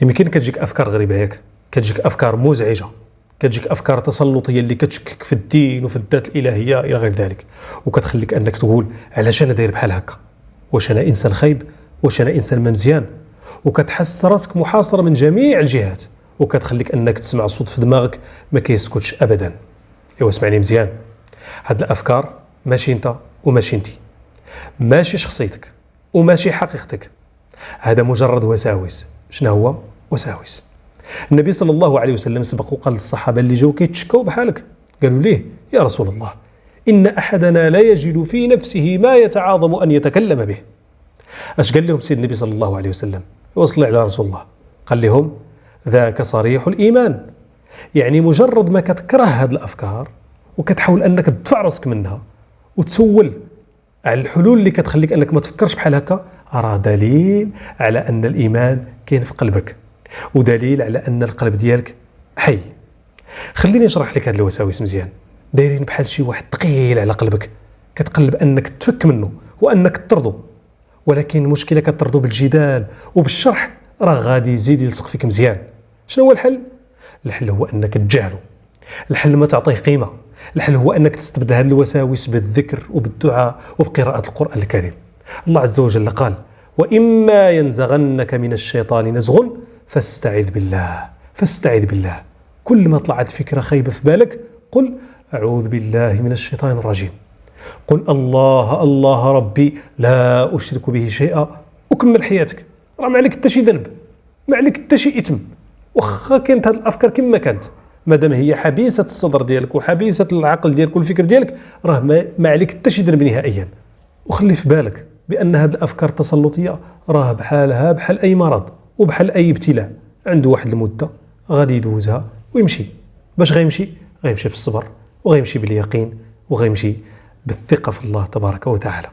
يمكن كتجيك افكار غريبه ياك، كتجيك افكار مزعجه، كتجيك افكار تسلطيه اللي كتشكك في الدين وفي الذات الالهيه الى غير ذلك، وكتخليك انك تقول علاش انا داير بحال هكا، واش انا انسان خايب، واش انا انسان ما مزيان، وكتحس راسك محاصره من جميع الجهات، وكتخليك انك تسمع صوت في دماغك ما كيسكتش ابدا. ايوا اسمعني مزيان، هاد الافكار ماشي انت وماشي انتي، ماشي شخصيتك وماشي حقيقتك، هذا مجرد وساوس. شنو هو وساوس؟ النبي صلى الله عليه وسلم سبق وقال للصحابه اللي جاو كيتشكوا بحالك، قالوا ليه يا رسول الله ان احدنا لا يجد في نفسه ما يتعاظم ان يتكلم به. اش قال لهم سيد النبي صلى الله عليه وسلم؟ وصل على رسول الله، قال لهم ذاك صريح الايمان. يعني مجرد ما كتكره هذه الافكار وكتحاول انك تدفع راسك منها وتسول على الحلول اللي كتخليك انك ما تفكرش بحال هكا، راه دليل على ان الايمان كاين في قلبك، ودليل على ان القلب ديالك حي. خليني نشرح لك هذه الوساوس مزيان. دايرين بحال شي واحد ثقيل على قلبك، كتقلب انك تفك منه وانك تطردو، ولكن المشكله كتطردو بالجدال وبالشرح راه غادي يزيد يلصق فيك مزيان. شنو هو الحل؟ الحل هو انك تجاهله، الحل ما تعطيه قيمه، الحل هو انك تستبدل هذه الوساوس بالذكر وبالدعاء وبقراءه القران الكريم. الله عز وجل قال واما ينزغنك من الشيطان نزغ فاستعذ بالله. فاستعذ بالله، كل ما طلعت فكره خايبه في بالك قل اعوذ بالله من الشيطان الرجيم، قل الله الله ربي لا اشرك به شيئا، وكمل حياتك. راه ما عليك حتى شي ذنب، ما عليك حتى شي اثم، واخا كانت هذه الافكار كما كانت، مادام هي حبيسه الصدر ديالك وحبيسه العقل ديالك والفكر ديالك، راه ما عليك حتى شي ذنب نهائيا. وخلي في بالك بان هذه الافكار التسلطيه راه بحالها بحال اي مرض وبحال اي ابتلاء، عنده واحد المده غادي يدوزها ويمشي. باش غيمشي؟ غيمشي بالصبر، وغيمشي باليقين، وغيمشي بالثقه في الله تبارك وتعالى.